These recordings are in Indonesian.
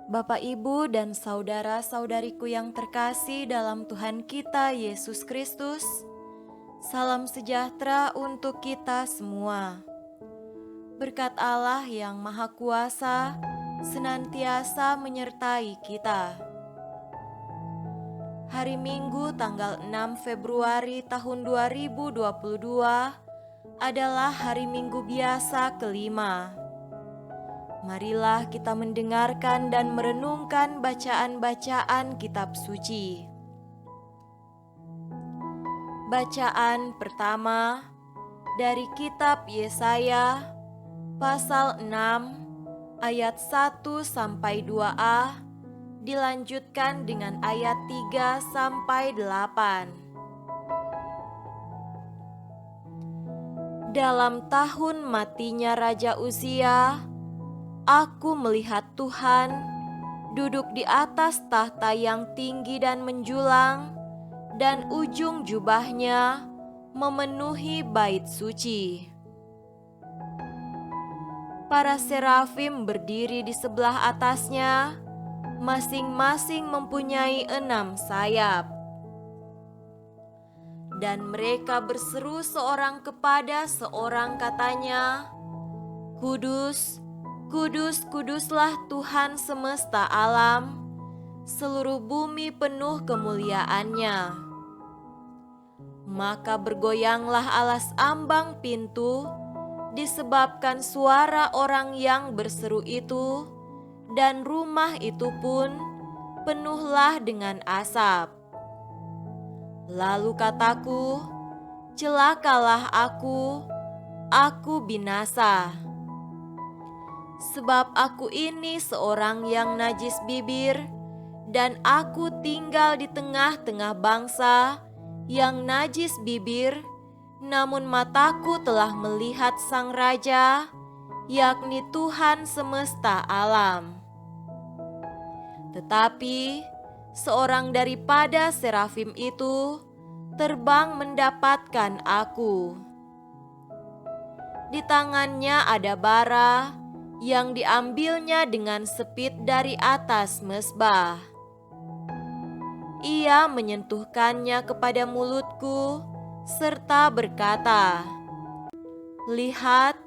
Bapak, Ibu, dan saudara-saudariku yang terkasih dalam Tuhan kita Yesus Kristus, salam sejahtera untuk kita semua. Berkat Allah yang Maha Kuasa senantiasa menyertai kita. Hari Minggu tanggal 6 Februari tahun 2022 adalah hari Minggu biasa kelima. Marilah kita mendengarkan dan merenungkan bacaan-bacaan kitab suci. Bacaan pertama dari kitab Yesaya pasal 6 ayat 1 sampai 2a, dilanjutkan dengan ayat 3 sampai 8. Dalam tahun matinya Raja Uzia, aku melihat Tuhan duduk di atas tahta yang tinggi dan menjulang, dan ujung jubahnya memenuhi bait suci. Para serafim berdiri di sebelah atasnya, masing-masing mempunyai 6 sayap. Dan mereka berseru seorang kepada seorang, katanya, "Kudus, kudus, kuduslah Tuhan semesta alam, seluruh bumi penuh kemuliaan-Nya." Maka bergoyanglah alas ambang pintu disebabkan suara orang yang berseru itu, dan rumah itu pun penuhlah dengan asap. Lalu kataku, "Celakalah aku binasa. Sebab aku ini seorang yang najis bibir, dan aku tinggal di tengah-tengah bangsa yang najis bibir, namun mataku telah melihat Sang Raja, yakni Tuhan semesta alam." Tetapi seorang daripada serafim itu terbang mendapatkan aku. Di tangannya ada bara yang diambilnya dengan sepit dari atas mezbah. Ia menyentuhkannya kepada mulutku serta berkata, "Lihat,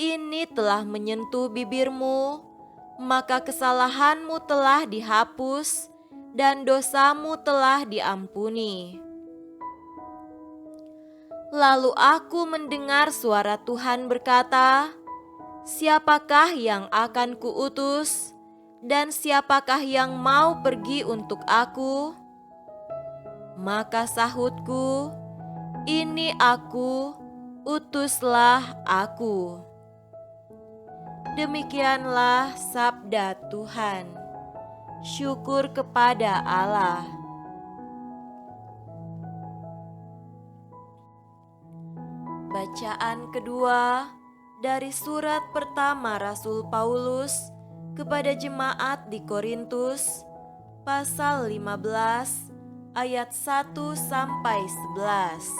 ini telah menyentuh bibirmu, maka kesalahanmu telah dihapus dan dosamu telah diampuni." Lalu aku mendengar suara Tuhan berkata, "Siapakah yang akan kuutus, dan siapakah yang mau pergi untuk aku?" Maka sahutku, "Ini aku, utuslah aku." Demikianlah sabda Tuhan. Syukur kepada Allah. Bacaan kedua dari surat pertama Rasul Paulus kepada jemaat di Korintus, pasal 15 ayat 1 sampai 11.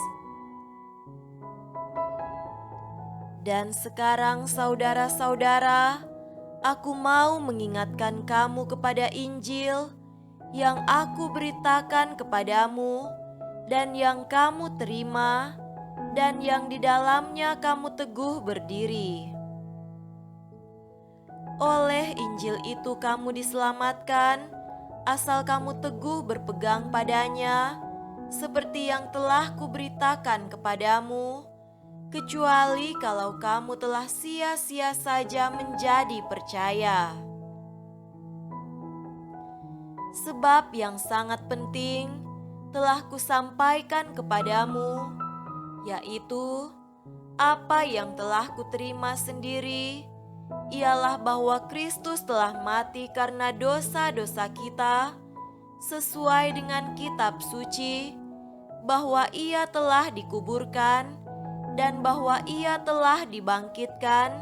Dan sekarang saudara-saudara, aku mau mengingatkan kamu kepada Injil yang aku beritakan kepadamu dan yang kamu terima dan yang di dalamnya kamu teguh berdiri. Oleh Injil itu kamu diselamatkan, asal kamu teguh berpegang padanya, seperti yang telah kuberitakan kepadamu, kecuali kalau kamu telah sia-sia saja menjadi percaya. Sebab yang sangat penting telah kusampaikan kepadamu, yaitu apa yang telah kuterima sendiri, ialah bahwa Kristus telah mati karena dosa-dosa kita, sesuai dengan kitab suci, bahwa Ia telah dikuburkan, dan bahwa Ia telah dibangkitkan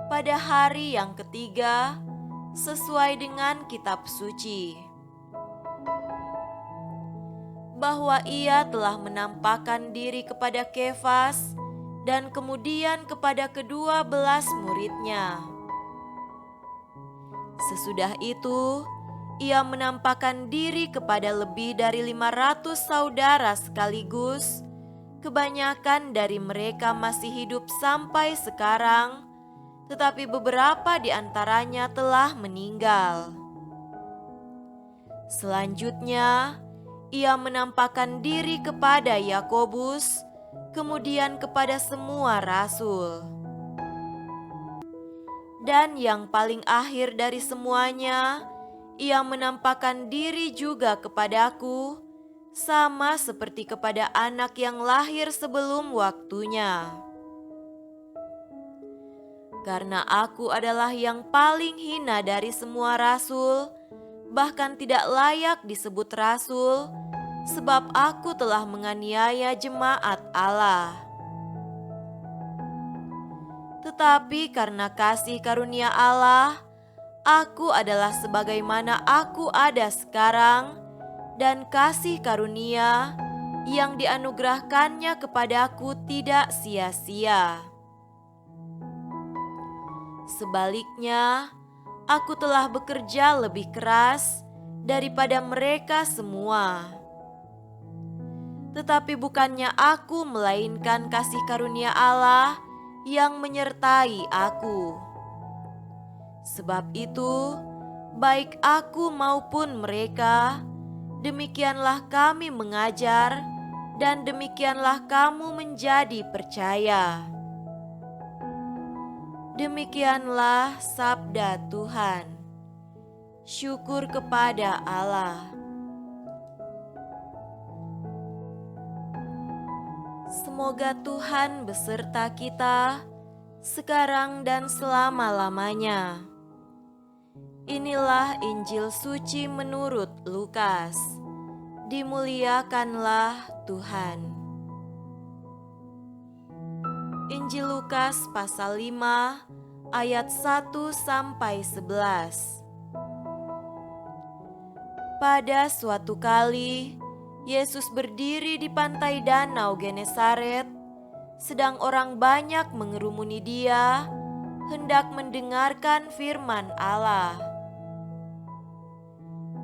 pada hari yang ketiga, sesuai dengan kitab suci. Bahwa Ia telah menampakkan diri kepada Kefas dan kemudian kepada kedua belas muridnya. Sesudah itu, ia menampakkan diri kepada lebih dari 500 saudara sekaligus. Kebanyakan dari mereka masih hidup sampai sekarang, tetapi beberapa di antaranya telah meninggal. Selanjutnya, ia menampakkan diri kepada Yakobus, kemudian kepada semua rasul. Dan yang paling akhir dari semuanya, ia menampakkan diri juga kepadaku, sama seperti kepada anak yang lahir sebelum waktunya. Karena aku adalah yang paling hina dari semua rasul, bahkan tidak layak disebut rasul, sebab aku telah menganiaya jemaat Allah. Tetapi karena kasih karunia Allah, aku adalah sebagaimana aku ada sekarang, dan kasih karunia yang dianugerahkannya kepadaku tidak sia-sia. Sebaliknya, aku telah bekerja lebih keras daripada mereka semua. Tetapi bukannya aku, melainkan kasih karunia Allah yang menyertai aku. Sebab itu, baik aku maupun mereka, demikianlah kami mengajar, dan demikianlah kamu menjadi percaya. Demikianlah sabda Tuhan. Syukur kepada Allah. Semoga Tuhan beserta kita sekarang dan selama-lamanya. Inilah Injil suci menurut Lukas. Dimuliakanlah Tuhan. Injil Lukas pasal 5 ayat 1-11. Pada suatu kali, Yesus berdiri di pantai danau Genesaret, sedang orang banyak mengerumuni Dia, hendak mendengarkan firman Allah.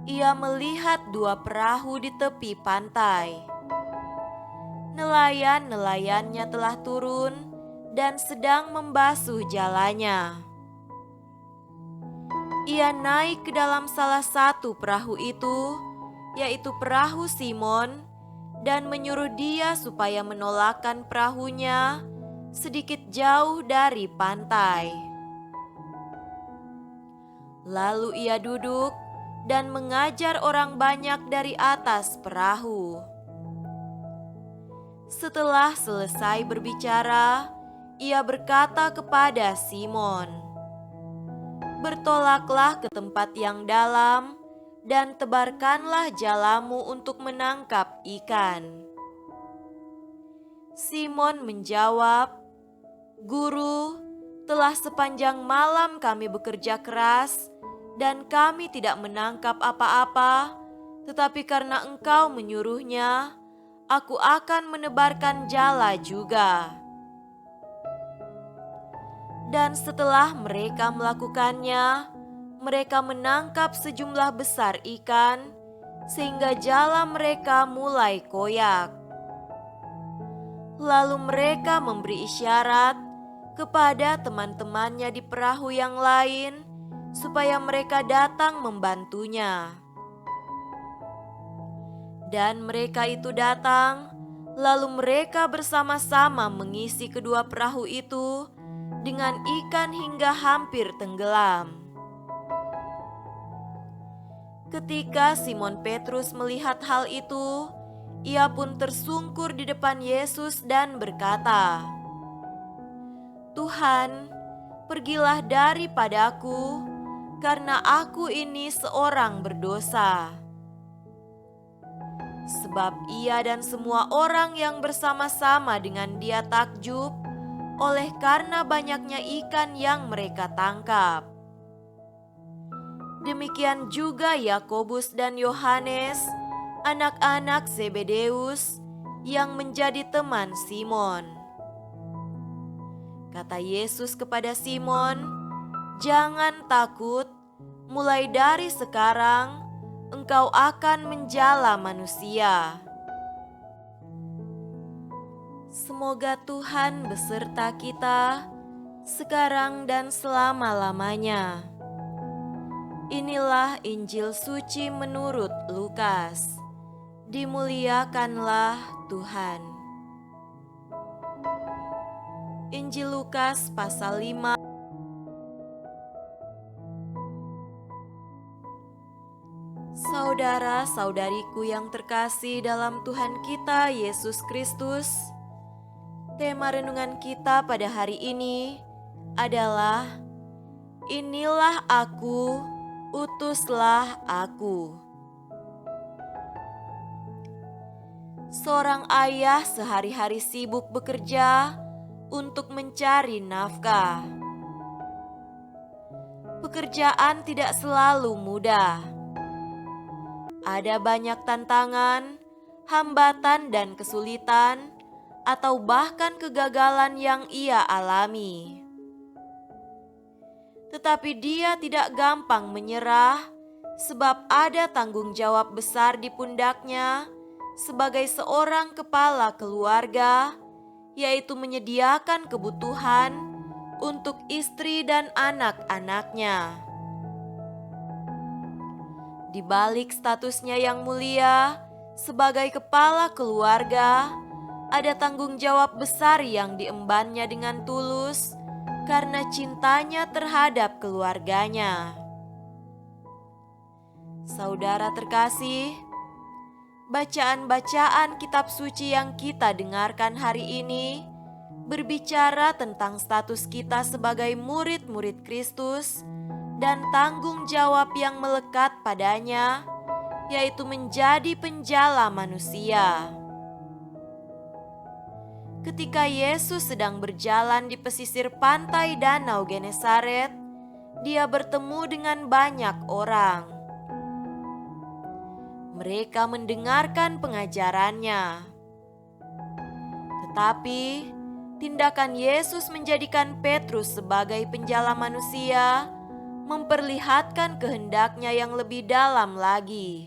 Ia melihat 2 perahu di tepi pantai. Nelayan-nelayannya telah turun dan sedang membasuh jalannya. Ia naik ke dalam salah satu perahu itu, yaitu perahu Simon, dan menyuruh dia supaya menolakkan perahunya sedikit jauh dari pantai. Lalu ia duduk dan mengajar orang banyak dari atas perahu. Setelah selesai berbicara, ia berkata kepada Simon, "Bertolaklah ke tempat yang dalam dan tebarkanlah jalamu untuk menangkap ikan." Simon menjawab, "Guru, telah sepanjang malam kami bekerja keras dan kami tidak menangkap apa-apa, tetapi karena Engkau menyuruhnya, aku akan menebarkan jala juga." Dan setelah mereka melakukannya, mereka menangkap sejumlah besar ikan, sehingga jala mereka mulai koyak. Lalu mereka memberi isyarat kepada teman-temannya di perahu yang lain, supaya mereka datang membantunya. Dan mereka itu datang, lalu mereka bersama-sama mengisi kedua perahu itu dengan ikan hingga hampir tenggelam. Ketika Simon Petrus melihat hal itu, ia pun tersungkur di depan Yesus dan berkata, "Tuhan, pergilah daripadaku, karena aku ini seorang berdosa." Sebab ia dan semua orang yang bersama-sama dengan dia takjub oleh karena banyaknya ikan yang mereka tangkap. Demikian juga Yakobus dan Yohanes, anak-anak Zebedeus, yang menjadi teman Simon. Kata Yesus kepada Simon, "Jangan takut, mulai dari sekarang engkau akan menjala manusia. Semoga Tuhan beserta kita sekarang dan selama-lamanya. Inilah Injil suci menurut Lukas. Dimuliakanlah Tuhan. Injil Lukas pasal 5. Saudara-saudariku yang terkasih dalam Tuhan kita Yesus Kristus, tema renungan kita pada hari ini adalah Inilah aku, utuslah aku. Seorang ayah sehari-hari sibuk bekerja untuk mencari nafkah. Pekerjaan tidak selalu mudah. Ada banyak tantangan, hambatan dan kesulitan, atau bahkan kegagalan yang ia alami. Tetapi dia tidak gampang menyerah, sebab ada tanggung jawab besar di pundaknya sebagai seorang kepala keluarga, yaitu menyediakan kebutuhan untuk istri dan anak-anaknya. Di balik statusnya yang mulia sebagai kepala keluarga, ada tanggung jawab besar yang diembannya dengan tulus karena cintanya terhadap keluarganya. Saudara terkasih, bacaan-bacaan kitab suci yang kita dengarkan hari ini berbicara tentang status kita sebagai murid-murid Kristus dan tanggung jawab yang melekat padanya, yaitu menjadi penjala manusia. Ketika Yesus sedang berjalan di pesisir pantai Danau Genesaret, dia bertemu dengan banyak orang. Mereka mendengarkan pengajarannya. Tetapi, tindakan Yesus menjadikan Petrus sebagai penjala manusia memperlihatkan kehendaknya yang lebih dalam lagi.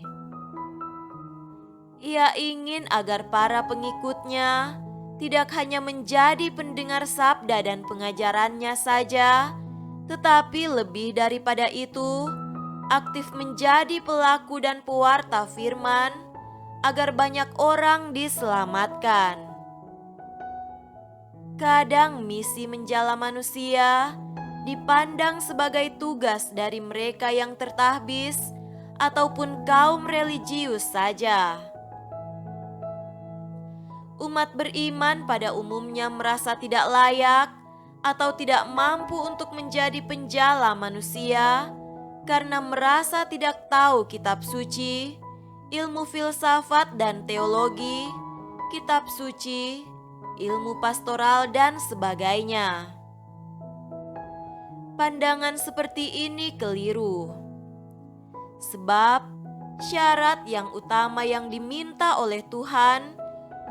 Ia ingin agar para pengikutnya tidak hanya menjadi pendengar sabda dan pengajarannya saja, tetapi lebih daripada itu, aktif menjadi pelaku dan pewarta firman agar banyak orang diselamatkan. Kadang misi menjala manusia dipandang sebagai tugas dari mereka yang tertahbis ataupun kaum religius saja. Umat beriman pada umumnya merasa tidak layak atau tidak mampu untuk menjadi penjala manusia karena merasa tidak tahu kitab suci, ilmu filsafat dan teologi, kitab suci, ilmu pastoral dan sebagainya. Pandangan seperti ini keliru. Sebab syarat yang utama yang diminta oleh Tuhan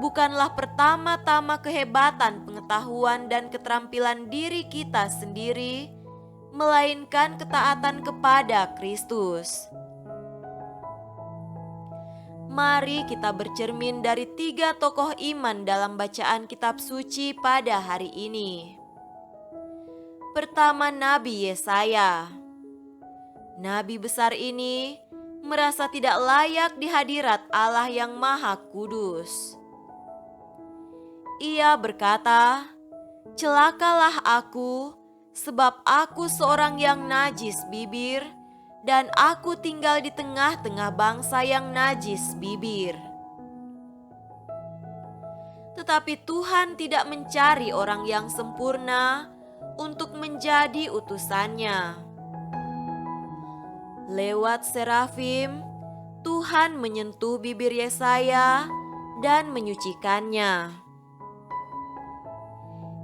bukanlah pertama-tama kehebatan pengetahuan dan keterampilan diri kita sendiri, melainkan ketaatan kepada Kristus. Mari kita bercermin dari 3 tokoh iman dalam bacaan kitab suci pada hari ini. Pertama, Nabi Yesaya. Nabi besar ini merasa tidak layak di hadirat Allah yang Maha Kudus. Ia berkata, "Celakalah aku, sebab aku seorang yang najis bibir, dan aku tinggal di tengah-tengah bangsa yang najis bibir." Tetapi Tuhan tidak mencari orang yang sempurna untuk menjadi utusannya. Lewat serafim, Tuhan menyentuh bibir Yesaya dan menyucikannya.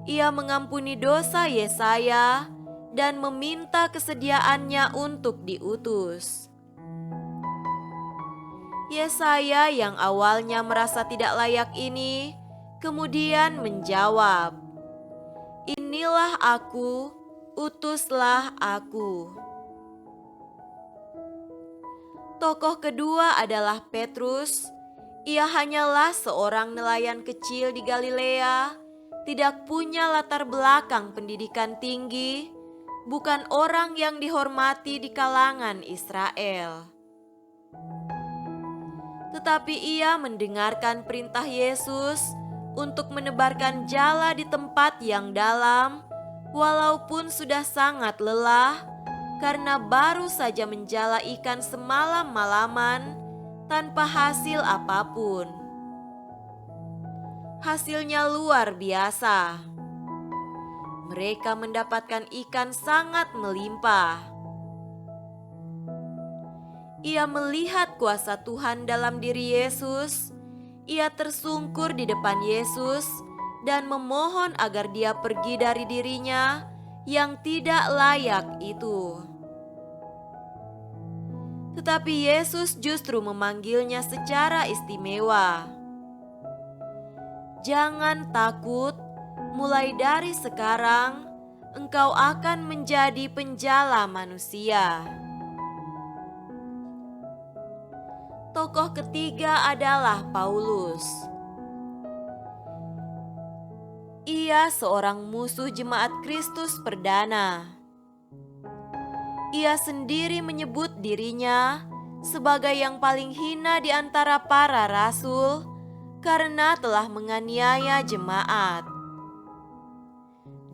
Ia mengampuni dosa Yesaya dan meminta kesediaannya untuk diutus. Yesaya yang awalnya merasa tidak layak ini kemudian menjawab, "Inilah aku, utuslah aku." Tokoh kedua adalah Petrus. Ia hanyalah seorang nelayan kecil di Galilea, tidak punya latar belakang pendidikan tinggi, bukan orang yang dihormati di kalangan Israel. Tetapi ia mendengarkan perintah Yesus untuk menebarkan jala di tempat yang dalam, walaupun sudah sangat lelah, karena baru saja menjala ikan semalam-malaman tanpa hasil apapun. Hasilnya luar biasa. Mereka mendapatkan ikan sangat melimpah. Ia melihat kuasa Tuhan dalam diri Yesus. Ia tersungkur di depan Yesus dan memohon agar dia pergi dari dirinya yang tidak layak itu. Tetapi Yesus justru memanggilnya secara istimewa. Jangan takut, mulai dari sekarang engkau akan menjadi penjala manusia. Tokoh ketiga adalah Paulus. Ia seorang musuh jemaat Kristus perdana. Ia sendiri menyebut dirinya sebagai yang paling hina di antara para rasul karena telah menganiaya jemaat.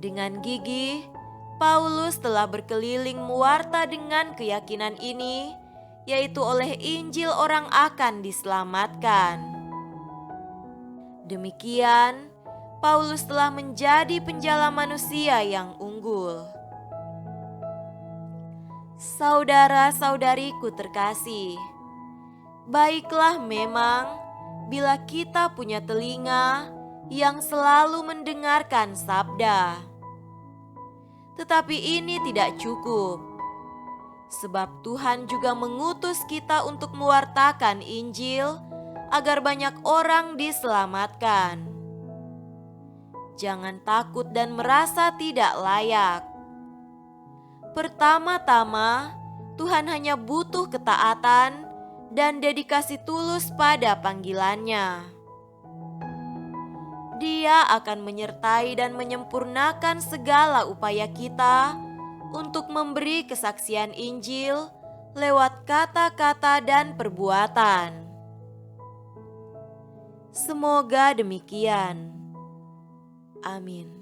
Dengan gigih, Paulus telah berkeliling mewarta dengan keyakinan ini, yaitu oleh Injil orang akan diselamatkan. Demikian, Paulus telah menjadi penjala manusia yang unggul. Saudara-saudariku terkasih, baiklah memang bila kita punya telinga yang selalu mendengarkan sabda. Tetapi ini tidak cukup, sebab Tuhan juga mengutus kita untuk mewartakan Injil agar banyak orang diselamatkan. Jangan takut dan merasa tidak layak. Pertama-tama, Tuhan hanya butuh ketaatan dan dedikasi tulus pada panggilannya. Dia akan menyertai dan menyempurnakan segala upaya kita untuk memberi kesaksian Injil lewat kata-kata dan perbuatan. Semoga demikian. Amin.